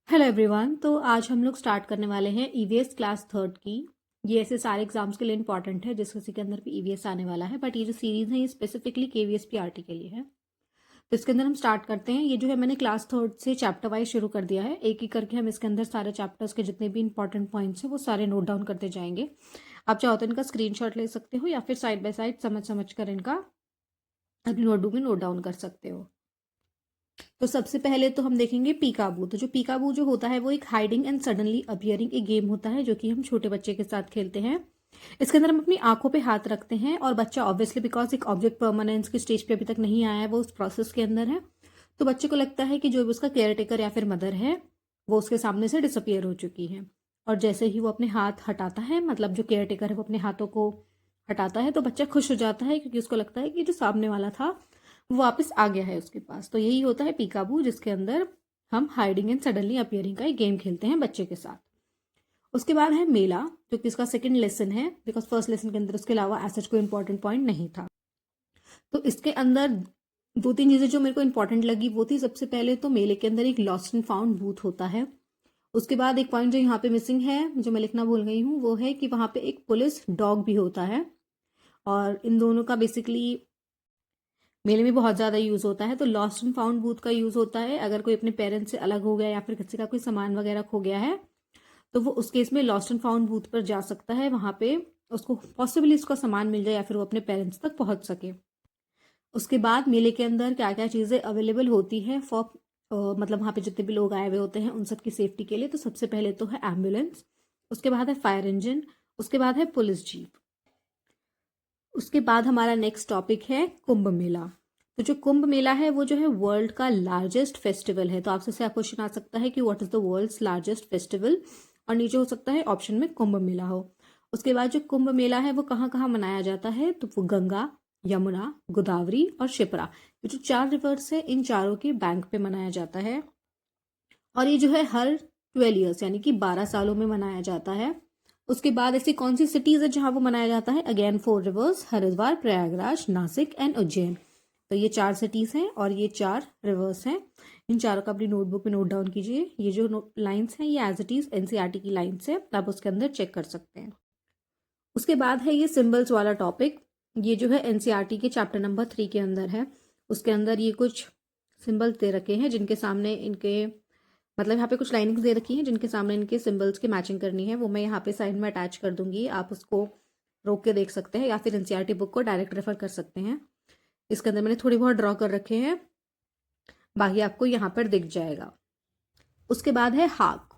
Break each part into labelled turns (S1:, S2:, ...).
S1: Hello everyone. तो आज हम लोग स्टार्ट करने वाले हैं ईवीएस क्लास थर्ड की। ये ऐसे सारे एग्जाम्स के लिए इंपॉर्टेंट है जिस किसी के अंदर भी ईवीएस आने वाला है, बट ये जो सीरीज है ये स्पेसिफिकली केवीएस पीआरटी के लिए है। तो इसके अंदर हम स्टार्ट करते हैं। ये जो है मैंने क्लास थर्ड से चैप्टर वाइज शुरू कर दिया है। एक एक करके हम इसके अंदर सारे चैप्टर्स के जितने भी इंपॉर्टेंट पॉइंट्स हैं वो सारे नोट डाउन करते जाएंगे। आप चाहो तो इनका स्क्रीनशॉट ले सकते हो या फिर साइड बाय साइड समझ समझ कर इनका अपनी नोटबुक में नोट डाउन कर सकते हो। तो सबसे पहले तो हम देखेंगे पीकाबू। तो जो पीकाबू जो होता है वो एक हाइडिंग एंड सडनली अपियरिंग एक गेम होता है जो कि हम छोटे बच्चे के साथ खेलते हैं। इसके अंदर हम अपनी आंखों पे हाथ रखते हैं और बच्चा ऑब्वियसली बिकॉज एक ऑब्जेक्ट परमानेंस की स्टेज पे अभी तक नहीं आया है, वो उस प्रोसेस के अंदर है। तो बच्चे को लगता है कि जो भी उसका केयर टेकर या फिर मदर है वो उसके सामने से डिसअपियर हो चुकी है। और जैसे ही वो अपने हाथ हटाता है, मतलब जो केयर टेकर है वो अपने हाथों को हटाता है, तो बच्चा खुश हो जाता है क्योंकि उसको लगता है कि जो सामने वाला था वो वापस आ गया है उसके पास। तो यही होता है पीकाबू, जिसके अंदर हम हाइडिंग एंड सडनली अपियरिंग का एक गेम खेलते हैं बच्चे के साथ। उसके बाद है मेला, जो कि इसका सेकंड लेसन है बिकॉज फर्स्ट लेसन के अंदर उसके अलावा ऐसा कोई इंपॉर्टेंट पॉइंट नहीं था। तो इसके अंदर दो तीन चीजें जो मेरे को इंपॉर्टेंट लगी वो थी, सबसे पहले तो मेले के अंदर एक लॉस्ट एंड फाउंड बूथ होता है। उसके बाद एक पॉइंट जो यहाँ पे मिसिंग है, जो मैं लिखना भूल गई हूँ, वो है कि वहां पे एक पुलिस डॉग भी होता है। और इन दोनों का बेसिकली मेले में बहुत ज़्यादा यूज़ होता है। तो लॉस्ट एंड फाउंड बूथ का यूज़ होता है अगर कोई अपने पेरेंट्स से अलग हो गया या फिर किसी का कोई सामान वगैरह खो गया है, तो वो उस केस में लॉस्ट एंड फाउंड बूथ पर जा सकता है। वहाँ पे उसको पॉसिबली उसका सामान मिल जाए या फिर वो अपने पेरेंट्स तक पहुँच सके। उसके बाद मेले के अंदर क्या क्या चीज़ें अवेलेबल होती है फॉर मतलब वहाँ पे जितने भी लोग आए हुए होते हैं उन सब की सेफ्टी के लिए। तो सबसे पहले तो है एम्बुलेंस, उसके बाद है फायर इंजन, उसके बाद है पुलिस जीप। उसके बाद हमारा नेक्स्ट टॉपिक है कुंभ मेला। तो जो कुंभ मेला है वो जो है वर्ल्ड का लार्जेस्ट फेस्टिवल है। तो आपसे आप क्वेश्चन आ सकता है कि what is the world's largest festival, और नीचे हो सकता है ऑप्शन में कुंभ मेला हो। उसके बाद जो कुंभ मेला है वो कहाँ कहाँ मनाया जाता है, तो वो गंगा, यमुना, गोदावरी और शिप्रा, ये जो चार रिवर्स है इन चारों के बैंक पे मनाया जाता है। और ये जो है हर 12 ईयर्स यानी कि 12 सालों में मनाया जाता है। उसके बाद ऐसी कौन सी सिटीज है जहां वो मनाया जाता है, again 4 reverse, Haridwar, Prayagraj, Nashik and Ujjain. तो ये चार सिटीज हैं और ये चार रिवर्स हैं। इन चारों का अपनी नोटबुक में नोट डाउन कीजिए। ये जो लाइंस हैं ये एज इट इज एनसीईआरटी की लाइंस है, आप उसके अंदर चेक कर सकते हैं। उसके बाद है ये सिंबल्स वाला टॉपिक। ये जो है एनसीईआरटी के चैप्टर नंबर 3 के अंदर है। उसके अंदर ये कुछ सिंबल्स दे रखे हैं जिनके सामने इनके मतलब यहाँ पे कुछ लाइनिंग्स दे रखी हैं जिनके सामने इनके सिंबल्स की मैचिंग करनी है। वो मैं यहाँ पे साइड में अटैच कर दूंगी, आप उसको रोक के देख सकते हैं या फिर एनसीईआरटी बुक को डायरेक्ट रेफर कर सकते हैं। इसके अंदर मैंने थोड़ी बहुत ड्रॉ कर रखे हैं, बाकी आपको यहाँ पर दिख जाएगा। उसके बाद है हाग।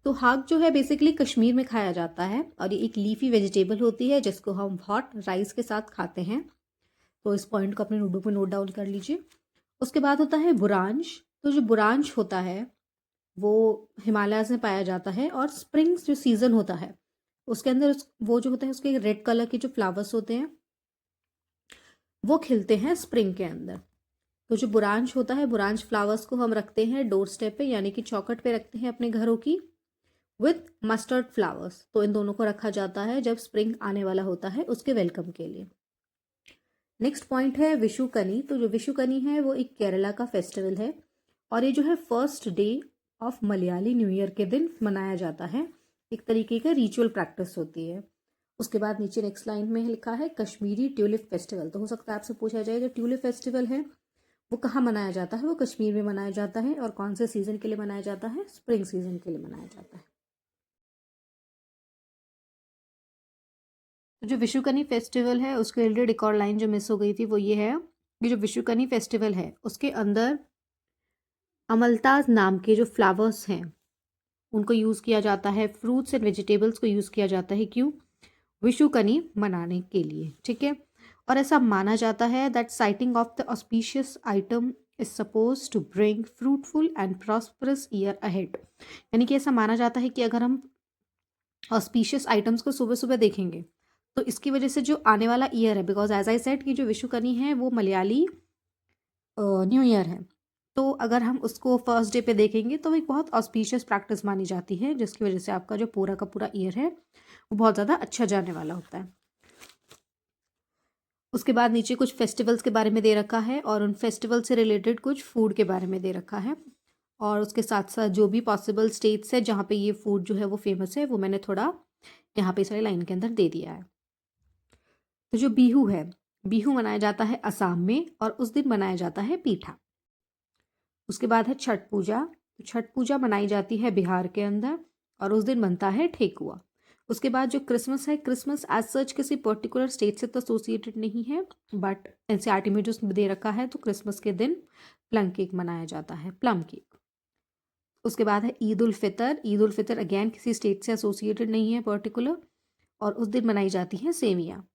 S1: तो हाग जो है बेसिकली कश्मीर में खाया जाता है और ये एक लीफी वेजिटेबल होती है जिसको हम हॉट राइस के साथ खाते हैं। तो इस पॉइंट को अपने नोटबुक में नोट डाउन कर लीजिए। उसके बाद होता है बुरांश। तो जो बुरांश होता है वो हिमालयाज में पाया जाता है और स्प्रिंग्स जो सीजन होता है उसके अंदर वो जो होता है उसके रेड कलर के जो फ्लावर्स होते हैं वो खिलते हैं स्प्रिंग के अंदर। तो जो बुरांश होता है, बुरांश फ्लावर्स को हम रखते हैं डोर स्टेप पे यानी कि चौखट पे रखते हैं अपने घरों की, विथ मस्टर्ड फ्लावर्स। तो इन दोनों को रखा जाता है जब स्प्रिंग आने वाला होता है उसके वेलकम के लिए। नेक्स्ट पॉइंट है विशुकनी। तो जो विशुकनी है वो एक केरला का फेस्टिवल है और ये जो है first day of Malayali new year के दिन मनाया जाता है। एक तरीके का रिचुअल प्रैक्टिस होती है। उसके बाद नीचे नेक्स्ट लाइन में लिखा है कश्मीरी ट्यूलिप फेस्टिवल। तो हो सकता है आपसे पूछा जाए जो ट्यूलिप फेस्टिवल है वो कहाँ मनाया जाता है, वो कश्मीर में मनाया जाता है और कौन से सीजन के लिए मनाया जाता है, स्प्रिंग सीजन के लिए मनाया जाता है। तो जो विशुकनी फेस्टिवल है उसके रिलेटेड एक और लाइन जो मिस हो गई थी वो ये है कि जो विशुकनी फेस्टिवल है उसके अंदर अमलताज नाम के जो फ्लावर्स हैं उनको यूज़ किया जाता है, फ्रूट्स एंड वेजिटेबल्स को यूज़ किया जाता है। क्यों? विशुकनी मनाने के लिए, ठीक है। और ऐसा माना जाता है that sighting of the auspicious item is suppose to bring fruitful and prosperous year ahead. यानी कि ऐसा माना जाता है कि अगर हम ऑस्पिशियस आइटम्स को सुबह सुबह देखेंगे तो इसकी वजह से जो आने वाला ईयर है, बिकॉज एज आई सेड कि जो विशुकनी है वो मलयाली न्यू ईयर है, तो अगर हम उसको फर्स्ट डे पे देखेंगे तो एक बहुत ऑस्पिशियस प्रैक्टिस मानी जाती है जिसकी वजह से आपका जो पूरा का पूरा ईयर है वो बहुत ज़्यादा अच्छा जाने वाला होता है। उसके बाद नीचे कुछ फेस्टिवल्स के बारे में दे रखा है और उन फेस्टिवल से रिलेटेड कुछ फूड के बारे में दे रखा है। और उसके साथ साथ जो भी पॉसिबल स्टेट्स है जहाँ पे ये फूड जो है वो फेमस है वो मैंने थोड़ा यहाँ पे सारी लाइन के अंदर दे दिया है। तो जो बिहू है, बिहू मनाया जाता है असम में और उस दिन मनाया जाता है पीठा। उसके बाद है छठ पूजा। तो छठ पूजा मनाई जाती है बिहार के अंदर और उस दिन बनता है ठेकुआ। उसके बाद जो क्रिसमस है, क्रिसमस एज सच किसी पर्टिकुलर स्टेट से तो एसोसिएटेड नहीं है, बट एनसीईआरटी में जो दे रखा है तो क्रिसमस के दिन प्लम केक मनाया जाता है, प्लम केक। उसके बाद है ईद उल फितर। ईद उल फितर अगेन किसी स्टेट से एसोसिएटेड नहीं है पर्टिकुलर, और उस दिन मनाई जाती हैं सेवियाँ।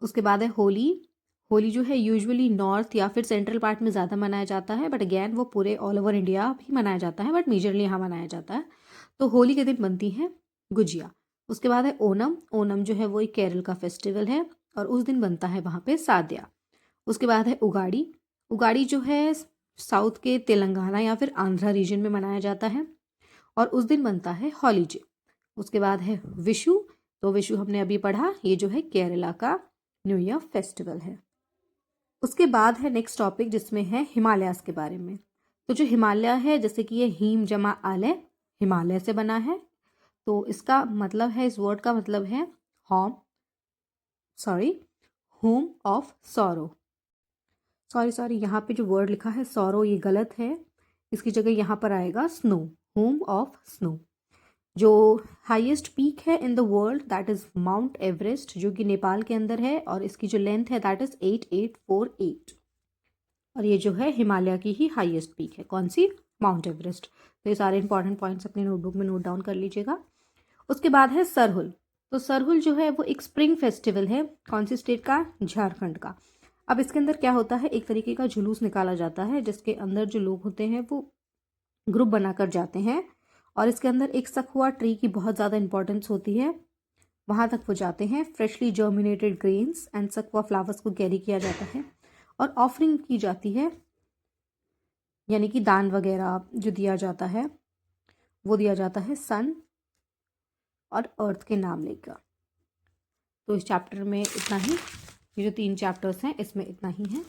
S1: उसके बाद है होली। होली जो है यूजुअली नॉर्थ या फिर सेंट्रल पार्ट में ज़्यादा मनाया जाता है, बट अगेन वो पूरे ऑल ओवर इंडिया भी मनाया जाता है, बट मेजरली यहाँ मनाया जाता है। तो होली के दिन बनती है गुजिया। उसके बाद है ओनम। ओनम जो है वो एक केरल का फेस्टिवल है और उस दिन बनता है वहाँ पे साद्या। उसके बाद है उगाड़ी। उगाड़ी जो है साउथ के तेलंगाना या फिर आंध्रा रीजन में मनाया जाता है और उस दिन बनता है हॉलीडे। उसके बाद है विशु। तो विशु हमने अभी पढ़ा, ये जो है केरला का न्यू ईयर फेस्टिवल है। उसके बाद है नेक्स्ट टॉपिक जिसमें है हिमालयास के बारे में। तो जो हिमालय है, जैसे कि ये हीम जमा आलय, हिमालय से बना है, तो इसका मतलब है, इस वर्ड का मतलब है होम ऑफ सॉरो। सॉरी यहाँ पे जो वर्ड लिखा है सॉरो ये गलत है, इसकी जगह यहाँ पर आएगा स्नो, होम ऑफ स्नो। जो हाईएस्ट पीक है in the world that is mount Everest, जो कि नेपाल के अंदर है और इसकी जो लेंथ है दैट इज़ 8848। और ये जो है हिमालय की ही हाईएस्ट पीक है, कौन सी? Mount Everest. तो ये सारे इंपॉर्टेंट पॉइंट्स अपनी नोटबुक में नोट डाउन कर लीजिएगा। उसके बाद है सरहुल। तो सरहुल जो है वो एक स्प्रिंग फेस्टिवल है, कौन सी स्टेट का? झारखंड का। अब इसके अंदर क्या होता है, एक तरीके का जुलूस निकाला जाता है जिसके अंदर जो लोग होते हैं वो ग्रुप बनाकर जाते हैं और इसके अंदर एक सखुआ ट्री की बहुत ज़्यादा इंपॉर्टेंस होती है, वहाँ तक वो जाते हैं। फ्रेशली जर्मिनेटेड ग्रेन्स एंड सखुआ फ्लावर्स को कैरी किया जाता है और ऑफरिंग की जाती है, यानी कि दान वगैरह जो दिया जाता है वो दिया जाता है सन और अर्थ के नाम लेकर। तो इस चैप्टर में इतना ही, ये जो 3 चैप्टर्स हैं इसमें इतना ही है।